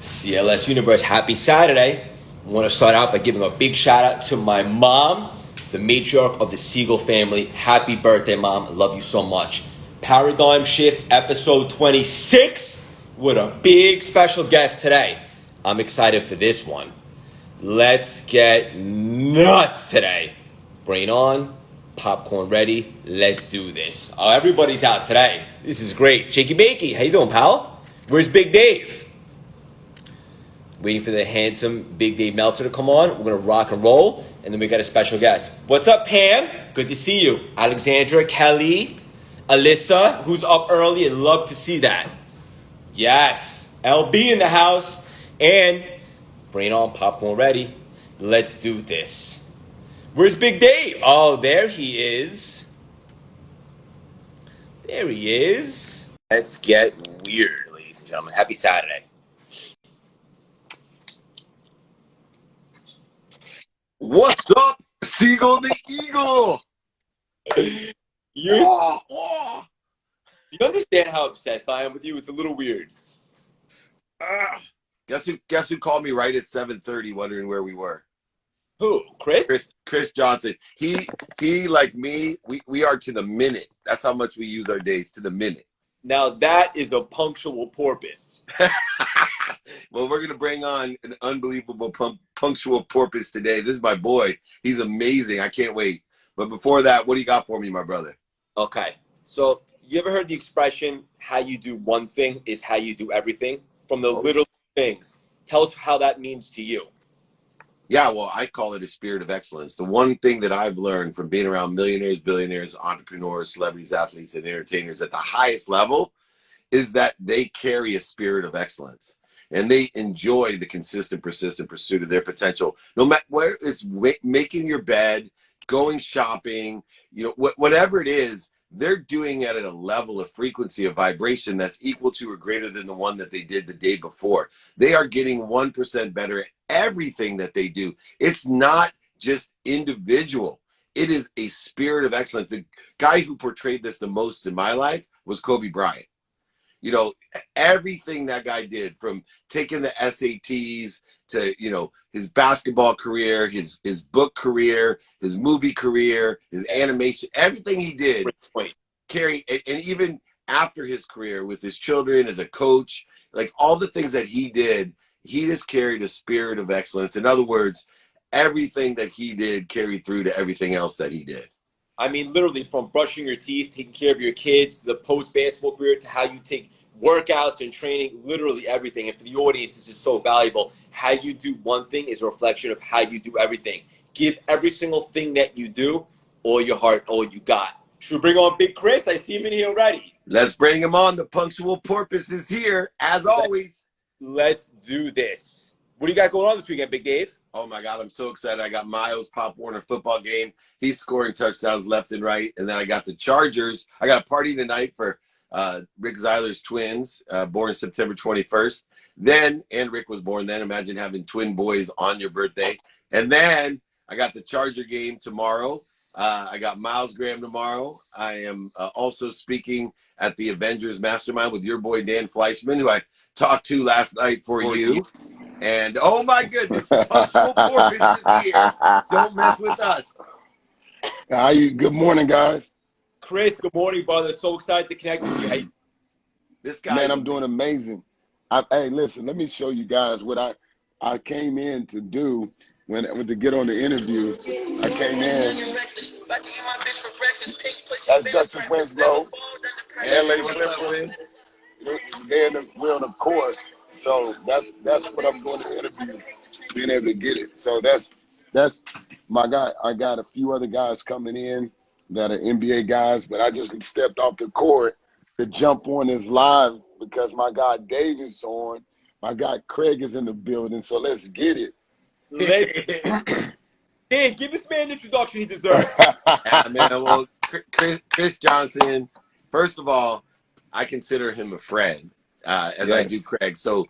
CLS Universe, happy Saturday. I want to start out by giving a big shout out to my mom, the matriarch of the Siegel family. Happy birthday, Mom. I love you so much. Paradigm Shift, episode 26, with a big special guest today. I'm excited for this one. Let's get nuts today. Brain on, popcorn ready. Let's do this. Oh, everybody's out today. This is great. Jakey Bakey, how you doing, pal? Where's Big Dave? Waiting for the handsome Big Dave Meltzer to come on. We're going to rock and roll. And then we got a special guest. What's up, Pam? Good to see you. Alexandra, Kelly, Alyssa, who's up early and love to see that. Yes. LB in the house. And brain on, popcorn ready. Let's do this. Where's Big Dave? Oh, there he is. There he is. Let's get weird, ladies and gentlemen. Happy Saturday. What's up, Seagull the Eagle? You understand how obsessed I am with you? It's a little weird. Guess who called me right at 7:30 wondering where we were? Who? Chris? Chris Johnson. He like me, we are to the minute. That's how much we use our days, to the minute. Now that is a punctual porpoise. Well, we're going to bring on an unbelievable punctual porpoise today. This is my boy. He's amazing. I can't wait. But before that, what do you got for me, my brother? Okay. So you ever heard the expression, how you do one thing is how you do everything? From the little things. Tell us how that means to you. Yeah, well, I call it a spirit of excellence. The one thing that I've learned from being around millionaires, billionaires, entrepreneurs, celebrities, athletes, and entertainers at the highest level is that they carry a spirit of excellence. And they enjoy the consistent, persistent pursuit of their potential. No matter where it's making your bed, going shopping, whatever it is, they're doing it at a level of frequency of vibration that's equal to or greater than the one that they did the day before. They are getting 1% better at everything that they do. It's not just individual. It is a spirit of excellence. The guy who portrayed this the most in my life was Kobe Bryant. Everything that guy did, from taking the SATs to, his basketball career, his book career, his movie career, his animation, everything he did, carry, and even after his career with his children as a coach, like all the things that he did, he just carried a spirit of excellence. In other words, everything that he did carried through to everything else that he did. I mean, literally from brushing your teeth, taking care of your kids, to the post-basketball career, to how you take workouts and training, literally everything. And for the audience, this is so valuable. How you do one thing is a reflection of how you do everything. Give every single thing that you do all your heart, all you got. Should we bring on Big Chris? I see him in here already. Let's bring him on. The punctual porpoise is here, as always. Let's do this. What do you got going on this weekend, Big Dave? Oh, my God, I'm so excited. I got Miles, Pop Warner football game. He's scoring touchdowns left and right. And then I got the Chargers. I got a party tonight for Rick Zeiler's twins, born September 21st. And Rick was born then. Imagine having twin boys on your birthday. And then I got the Charger game tomorrow. I got Miles Graham tomorrow. I am also speaking at the Avengers Mastermind with your boy Dan Fleischman, who I talked to last night for you. And oh my goodness, Punctual Porpoise is here. Don't mess with us. How you? Good morning, guys. Chris, good morning, brother. So excited to connect with you. Hey. This guy, man, I'm doing amazing. Hey, listen, let me show you guys what I came in to do when to get on the interview. I came in. That's Justin Winslow. LA Clippers. We're on the court. So that's what I'm doing the interview, being able to get it. So that's my guy. I got a few other guys coming in that are NBA guys, but I just stepped off the court to jump on this live because my guy Dave is on. My guy Craig is in the building. So let's get it. Dan, give this man the introduction he deserves. Man, well, Chris Johnson, first of all, I consider him a friend. As I do Craig. So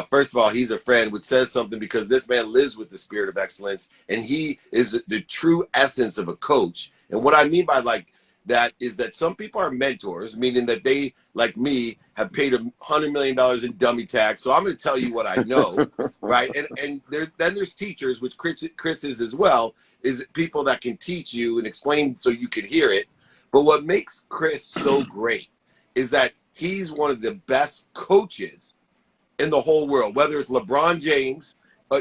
first of all, he's a friend, which says something because this man lives with the spirit of excellence, and he is the true essence of a coach. And what I mean by like that some people are mentors, meaning that they, like me, have paid $100 million in dummy tax. So I'm going to tell you what I know, right? And then there's teachers, which Chris is as well, is people that can teach you and explain so you can hear it. But what makes Chris so great is that he's one of the best coaches in the whole world, whether it's LeBron James,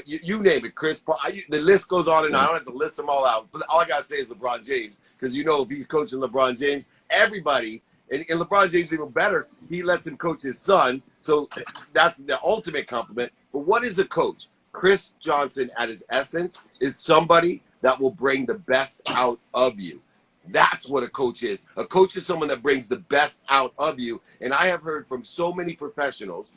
you name it, Chris Paul. The list goes on, and I don't have to list them all out. But all I gotta say is LeBron James, because if he's coaching LeBron James, everybody, and LeBron James even better, he lets him coach his son. So that's the ultimate compliment. But what is a coach? Chris Johnson, at his essence, is somebody that will bring the best out of you. That's what a coach is. A coach is someone that brings the best out of you. And I have heard from so many professionals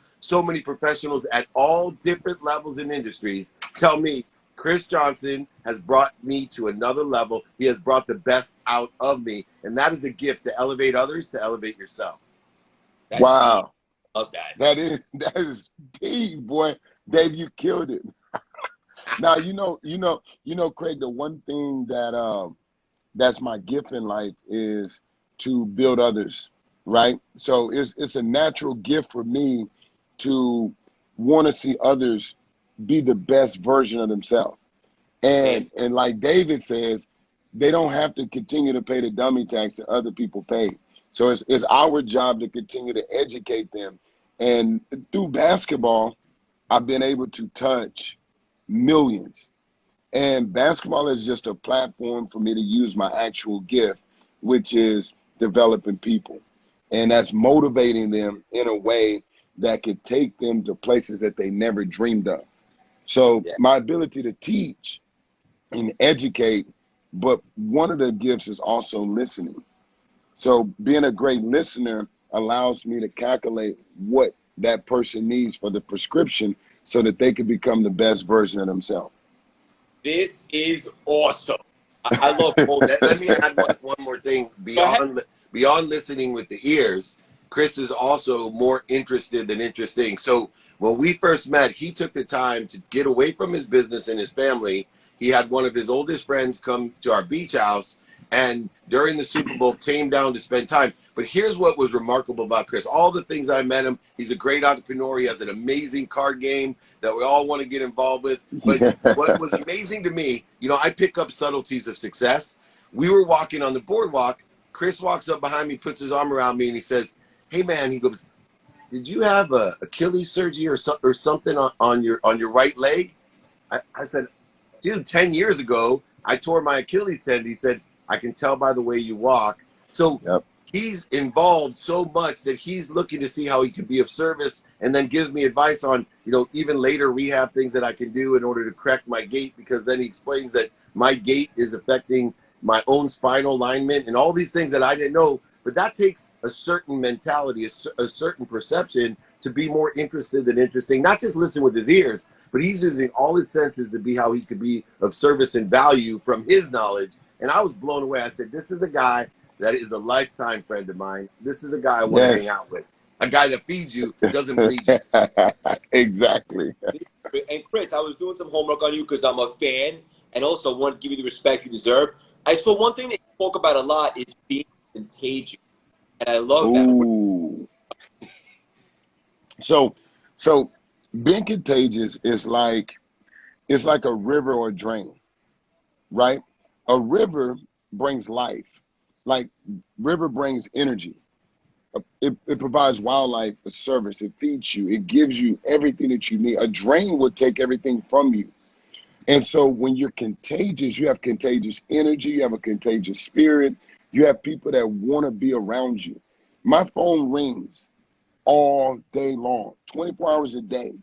at all different levels in industries tell me, Chris Johnson has brought me to another level. He has brought the best out of me. And that is a gift to elevate others, to elevate yourself. That's Wow. deep. Love that. That is deep, boy. Dave, you killed it. Now, Craig, the one thing that that's my gift in life is to build others, right? So it's a natural gift for me to want to see others be the best version of themselves. And like David says, they don't have to continue to pay the dummy tax that other people pay. So it's our job to continue to educate them. And through basketball, I've been able to touch millions. And basketball is just a platform for me to use my actual gift, which is developing people. And that's motivating them in a way that could take them to places that they never dreamed of. So my ability to teach and educate, but one of the gifts is also listening. So being a great listener allows me to calculate what that person needs for the prescription so that they can become the best version of themselves. This is awesome. I love that. Let me add one more thing. Beyond listening with the ears, Chris is also more interested than interesting. So when we first met, he took the time to get away from his business and his family. He had one of his oldest friends come to our beach house, and during the Super Bowl came down to spend time. But here's what was remarkable about Chris. All the things I met him, he's a great entrepreneur. He has an amazing card game that we all want to get involved with. But what was amazing to me, I pick up subtleties of success. We were walking on the boardwalk. Chris walks up behind me, puts his arm around me, and he says, "Hey, man," he goes, "Did you have a Achilles surgery or something on your right leg?" I said, "Dude, 10 years ago, I tore my Achilles tendon." He said, "I can tell by the way you walk." So he's involved so much that he's looking to see how he can be of service, and then gives me advice on, even later rehab things that I can do in order to correct my gait, because then he explains that my gait is affecting my own spinal alignment and all these things that I didn't know. But that takes a certain mentality, a certain perception to be more interested than interesting. Not just listen with his ears, but he's using all his senses to be how he could be of service and value from his knowledge. And I was blown away. I said, this is a guy that is a lifetime friend of mine. This is a guy I want to hang out with. A guy that feeds you, doesn't bleed you. Exactly. And Chris, I was doing some homework on you because I'm a fan and also want to give you the respect you deserve. I saw one thing that you talk about a lot is being contagious. And I love Ooh. So being contagious is like a river or a drain, right? A river brings life. Like river brings energy. It provides wildlife a service. It feeds you. It gives you everything that you need. A drain will take everything from you. And so when you're contagious, you have contagious energy. You have a contagious spirit. You have people that want to be around you. My phone rings all day long, 24 hours a day,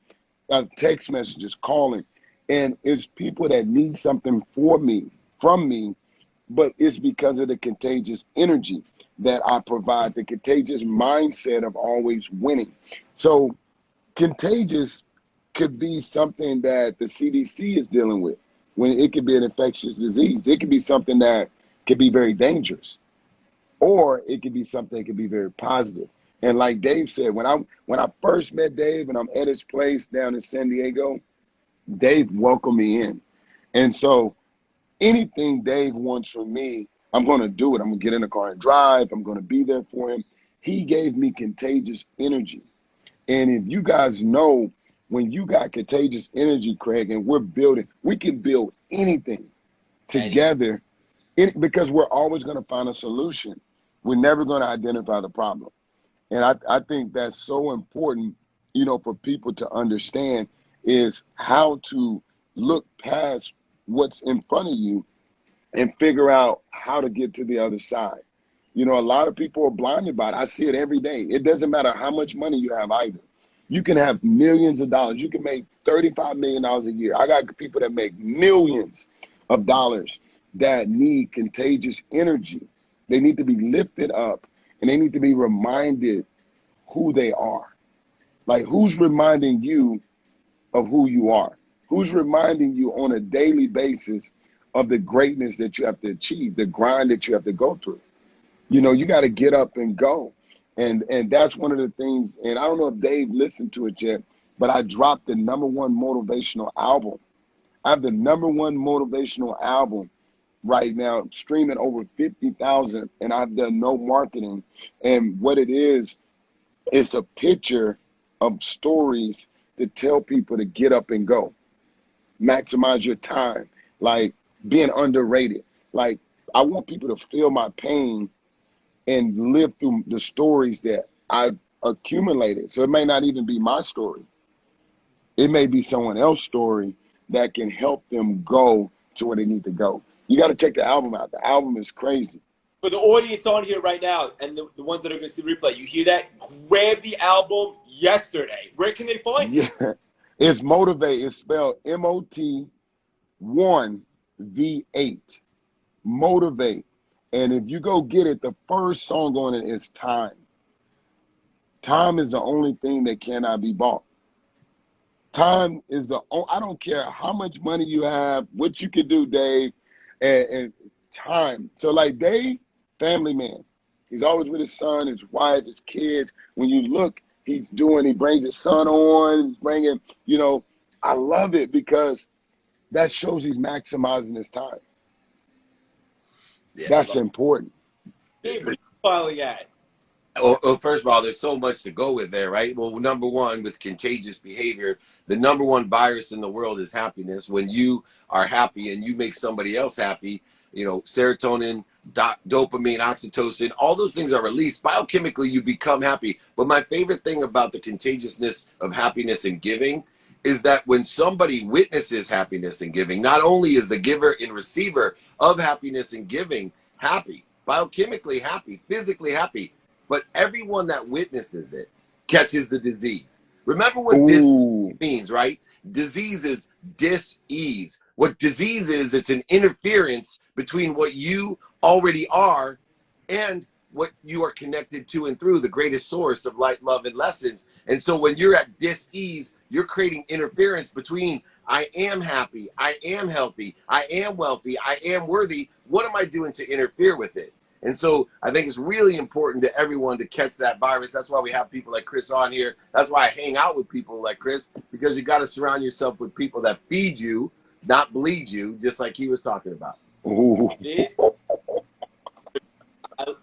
text messages, calling. And it's people that need something from me, but it's because of the contagious energy that I provide, the contagious mindset of always winning. So contagious could be something that the CDC is dealing with, when it could be an infectious disease. It could be something that could be very dangerous, or it could be something that could be very positive. And like Dave said, when I first met Dave and I'm at his place down in San Diego, Dave welcomed me in. And so anything Dave wants from me, I'm going to do it. I'm going to get in the car and drive. I'm going to be there for him. He gave me contagious energy. And if you guys know, when you got contagious energy, Craig, and we're building, we can build anything together because we're always going to find a solution. We're never going to identify the problem. And I think that's so important, you know, for people to understand is how to look past what's in front of you and figure out how to get to the other side. You know, a lot of people are blinded by it. I see it every day. It doesn't matter how much money you have either. You can have millions of dollars. You can make $35 million a year. I got people that make millions of dollars that need contagious energy. They need to be lifted up and they need to be reminded who they are. Like, who's reminding you of who you are? Who's reminding you on a daily basis of the greatness that you have to achieve, the grind that you have to go through? You know, you got to get up and go. And that's one of the things, and I don't know if Dave listened to it yet, but I dropped the #1 motivational album. I have the #1 motivational album right now, streaming over 50,000, and I've done no marketing. And what it is, it's a picture of stories to tell people to get up and go. Maximize your time, like being underrated. Like, I want people to feel my pain and live through the stories that I've accumulated. So it may not even be my story. It may be someone else's story that can help them go to where they need to go. You got to check the album out. The album is crazy. For the audience on here right now and the ones that are going to see the replay, you hear that? Grab the album yesterday. Where can they find it? Yeah, it's Motivate. It's spelled MOT1V8. Motivate. And if you go get it, the first song on it is Time. Time is the only thing that cannot be bought. Time is I don't care how much money you have, what you can do, Dave, and time. So like Dave, family man. He's always with his son, his wife, his kids. When you look, he brings his son on, he's bringing, you know, I love it because that shows he's maximizing his time. Yeah, that's important. Dave, what are you filing at? Well, first of all, there's so much to go with there, right? Well, #1, with contagious behavior, the #1 virus in the world is happiness. When you are happy and you make somebody else happy, you know, serotonin, dopamine, oxytocin, all those things are released. Biochemically, you become happy. But my favorite thing about the contagiousness of happiness and giving is that when somebody witnesses happiness and giving, not only is the giver and receiver of happiness and giving happy, biochemically happy, physically happy, but everyone that witnesses it catches the disease. Remember what disease means, right? Disease is dis-ease. What disease is, it's an interference between what you already are and what you are connected to and through, the greatest source of light, love, and lessons. And so when you're at dis-ease, you're creating interference between I am happy, I am healthy, I am wealthy, I am worthy. What am I doing to interfere with it? And so I think it's really important to everyone to catch that virus. That's why we have people like Chris on here. That's why I hang out with people like Chris, because you got to surround yourself with people that feed you, not bleed you, just like he was talking about.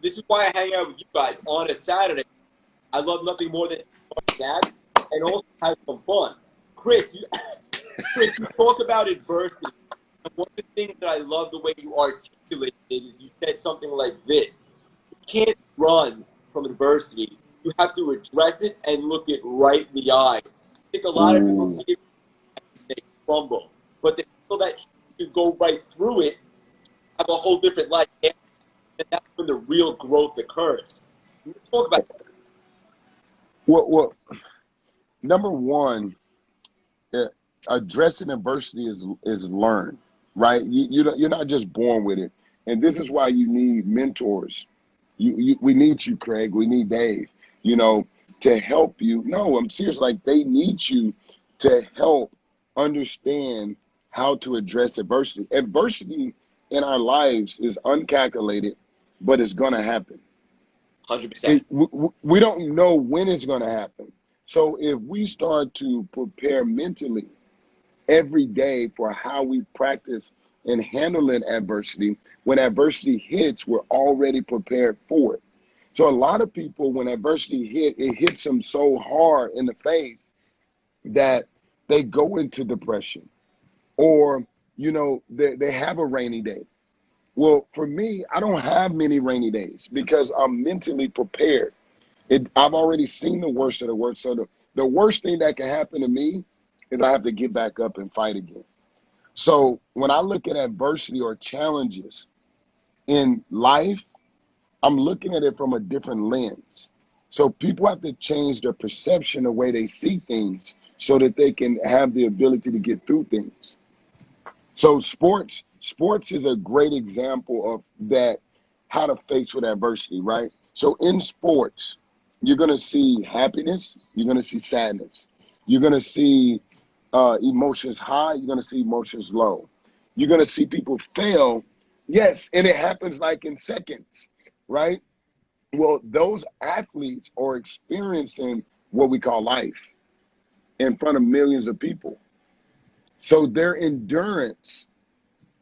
This is why I hang out with you guys on a Saturday. I love nothing more than snacks and also have some fun. Chris, you talk about adversity. And one of the things that I love the way you articulated it is you said something like this. You can't run from adversity. You have to address it and look it right in the eye. I think a lot of people see it and they crumble. But the people that you go right through it have a whole different life. And that's when the real growth occurs. Talk about that. Well, #1, addressing adversity is learned, right? You're not just born with it, and this is why you need mentors. We need you, Craig. We need Dave. You know, to help you. No, I'm serious. Like, they need you to help understand how to address adversity. Adversity in our lives is uncalculated, but it's gonna happen. 100%. We don't know when it's gonna happen. So if we start to prepare mentally every day for how we practice and handling adversity. When adversity hits, we're already prepared for it. So a lot of people, when adversity it hits them so hard in the face that they go into depression, or they have a rainy day. Well, for me, I don't have many rainy days because I'm mentally prepared. I've already seen the worst of the worst. So the worst thing that can happen to me is I have to get back up and fight again. So when I look at adversity or challenges in life, I'm looking at it from a different lens. So people have to change their perception, the way they see things, so that they can have the ability to get through things. So sports is a great example of that, how to face with adversity, right? So in sports, you're going to see happiness, you're going to see sadness, you're going to see emotions high, you're going to see emotions low. You're going to see people fail, yes, and it happens like in seconds, right? Well, those athletes are experiencing what we call life in front of millions of people. So their endurance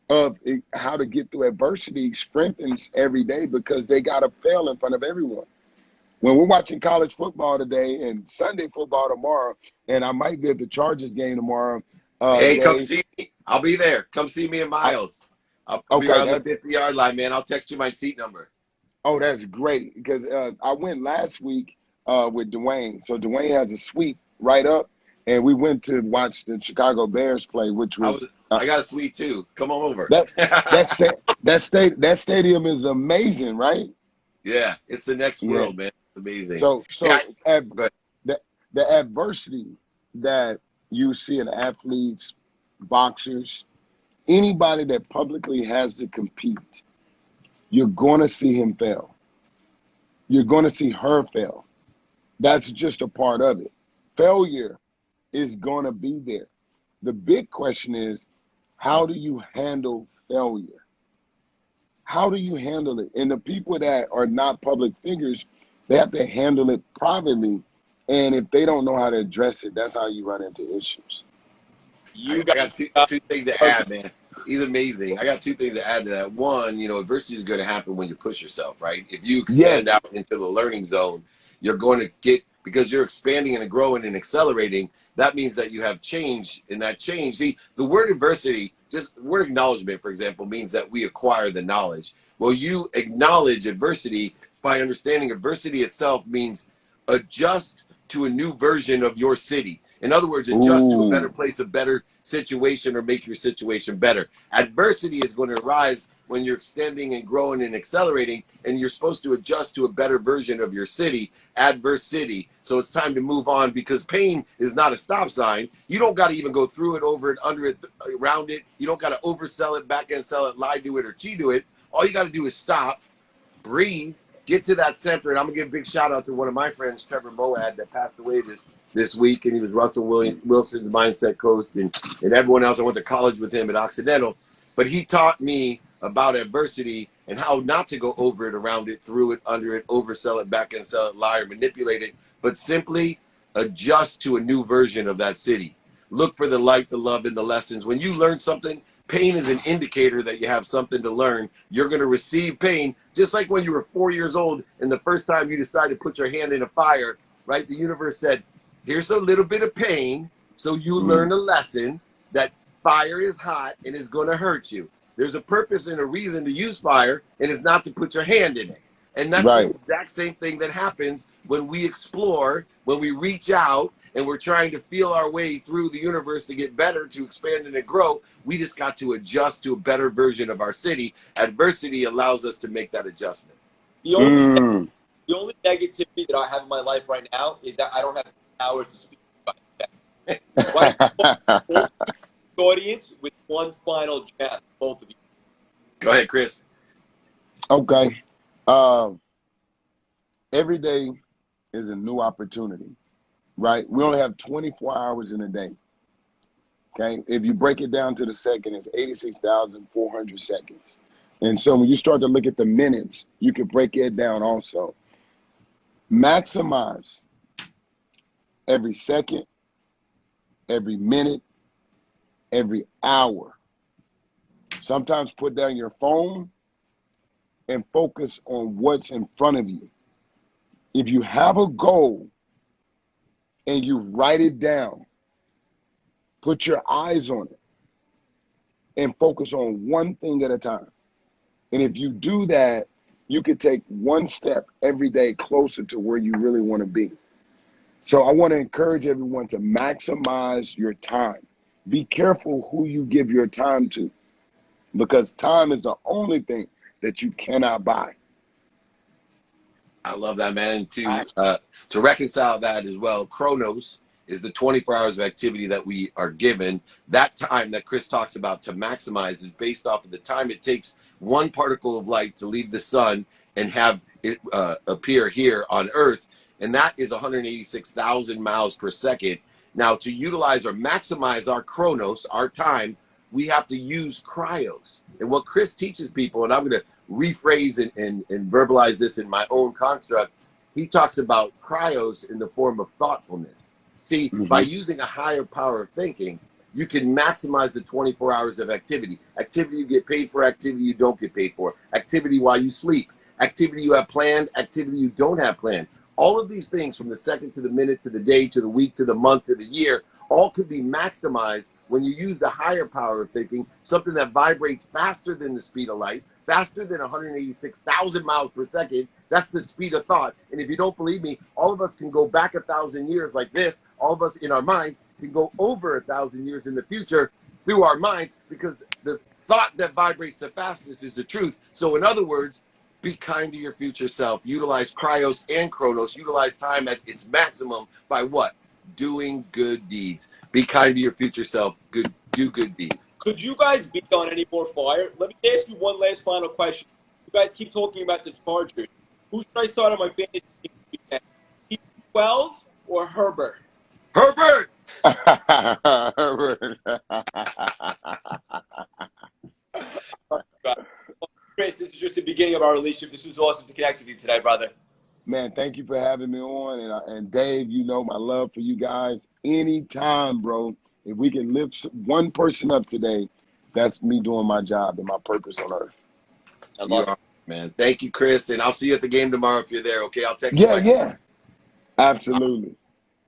of how to get through adversity strengthens every day because they got to fail in front of everyone. When we're watching college football today and Sunday football tomorrow, and I might be at the Chargers game tomorrow, Hey, come Dave. see me. I'll be there. Come see me in I, Miles. I'll be okay, around the 50-yard line, man. I'll text you my seat number. oh, that's great because I went last week with Dwayne. So Dwayne has a suite right up, and we went to watch the Chicago Bears play, which was I got a suite too. Come on over. that that stadium is amazing, right? Yeah, it's the next Yeah. world, man. It's amazing. So Yeah, so go ahead. the adversity that you see in athletes, boxers, anybody that publicly has to compete, you're going to see him fail. You're going to see her fail. That's just a part of it. Failure is going to be there. The big question is, how do you handle failure? How do you handle it? And the people that are not public figures, they have to handle it privately. And if they don't know how to address it, that's how you run into issues. You I guys got two things to add, man. He's amazing. I got two things to add to that. One, adversity is going to happen when you push yourself, right? If you Yes. extend out into the learning zone, you're going to get, because you're expanding and growing and accelerating, that means that you have change. And that change, see, the word adversity, just word acknowledgement, for example, means that we acquire the knowledge. Well, you acknowledge adversity by understanding adversity itself means adjust to a new version of your city. In other words, adjust to a better Ooh. place, a better situation, or make your situation better. Adversity is going to arise when you're extending and growing and accelerating, and you're supposed to adjust to a better version of your city, adverse city. So it's time to move on, because pain is not a stop sign. You don't got to even go through it, over it, under it, around it. You don't got to oversell it, back end sell it, lie to it, or cheat to it. All you got to do is stop, breathe, get to that center. And I'm gonna give a big shout out to one of my friends, Trevor Moad, that passed away this week, and he was Russell Wilson's mindset coach, and everyone else. I went to college with him at Occidental, but he taught me about adversity and how not to go over it, around it, through it, under it, oversell it, back and sell it, lie, or manipulate it, but simply adjust to a new version of that city. Look for the light, the love, and the lessons. When you learn something, pain is an indicator that you have something to learn. You're going to receive pain, just like when you were 4 years old and the first time you decided to put your hand in a fire, right? The universe said, here's a little bit of pain, so you learn a lesson that fire is hot and it's going to hurt you. There's a purpose and a reason to use fire, and it's not to put your hand in it. And that's the Right. exact same thing that happens when we explore, when we reach out, and we're trying to feel our way through the universe to get better, to expand and to grow. We just got to adjust to a better version of our city. Adversity allows us to make that adjustment. The only the only negativity that I have in my life right now is that I don't have hours to speak about it. Right? Both the audience with one final gem, both of you. Go ahead, Chris. Okay. Every day is a new opportunity, right? We only have 24 hours in a day. Okay. If you break it down to the second, it's 86,400 seconds. And so when you start to look at the minutes, you can break it down also. Maximize every second, every minute, every hour. Sometimes put down your phone and focus on what's in front of you. If you have a goal and you write it down, put your eyes on it and focus on one thing at a time. And if you do that, you can take one step every day closer to where you really want to be. So I want to encourage everyone to maximize your time. Be careful who you give your time to, because time is the only thing that you cannot buy. I love that, man. And to reconcile that as well, Chronos is the 24 hours of activity that we are given. That time that Chris talks about to maximize is based off of the time it takes one particle of light to leave the sun and have it appear here on Earth. And that is 186,000 miles per second. Now, to utilize or maximize our Chronos, our time, we have to use cryos. And what Chris teaches people, and I'm going to rephrase and verbalize this in my own construct, he talks about cryos in the form of thoughtfulness. See, by using a higher power of thinking, you can maximize the 24 hours of activity. Activity you get paid for, activity you don't get paid for, activity while you sleep, activity you have planned, activity you don't have planned. All of these things, from the second to the minute to the day to the week to the month to the year, all could be maximized when you use the higher power of thinking, something that vibrates faster than the speed of light, faster than 186,000 miles per second. That's the speed of thought. And if you don't believe me, all of us can go back 1,000 years like this. All of us in our minds can go over 1,000 years in the future through our minds, because the thought that vibrates the fastest is the truth. So in other words, be kind to your future self. Utilize Cryos and Chronos. Utilize time at its maximum by what? Doing good deeds. Be kind to your future self. Do good deeds. Could you guys be on any more fire? Let me ask you one last final question. You guys keep talking about the Chargers. Who should I start on my fantasy team this weekend? 12 or Herbert? Herbert! Chris, this is just the beginning of our relationship. This was awesome to connect with you today, brother. Man, thank you for having me on. And Dave, you know my love for you guys. Anytime, bro. If we can lift one person up today, that's me doing my job and my purpose on earth. I love it, man. Thank you, Chris. And I'll see you at the game tomorrow if you're there, okay? I'll text you. Yeah. Absolutely.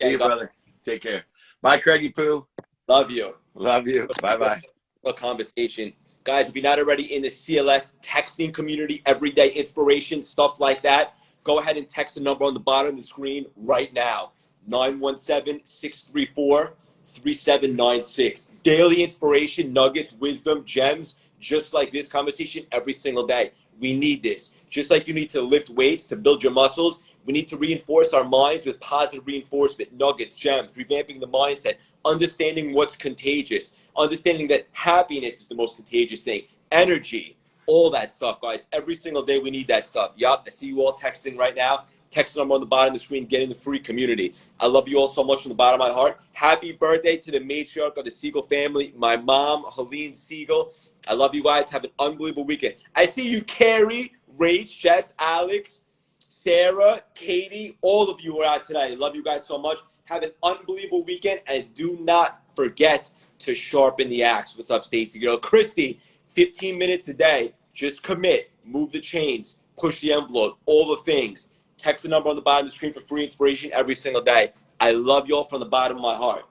See you, brother. Take care. Bye, Craigie Poo. Love you. Love you. Bye-bye. A conversation. Guys, if you're not already in the CLS texting community, everyday inspiration, stuff like that, go ahead and text the number on the bottom of the screen right now. 917-634-3796. Daily inspiration, nuggets, wisdom, gems, just like this conversation every single day. We need this. Just like you need to lift weights to build your muscles, we need to reinforce our minds with positive reinforcement, nuggets, gems, revamping the mindset, understanding what's contagious, understanding that happiness is the most contagious thing, energy, all that stuff, guys. Every single day we need that stuff. Yup, I see you all texting right now. Text number on the bottom of the screen, get in the free community. I love you all so much from the bottom of my heart. Happy birthday to the matriarch of the Siegel family, my mom, Helene Siegel. I love you guys. Have an unbelievable weekend. I see you, Carrie, Rach, Jess, Alex, Sarah, Katie, all of you are out today. I love you guys so much. Have an unbelievable weekend, and do not forget to sharpen the axe. What's up, Stacy girl? Christy, 15 minutes a day. Just commit. Move the chains. Push the envelope. All the things. Text the number on the bottom of the screen for free inspiration every single day. I love you all from the bottom of my heart.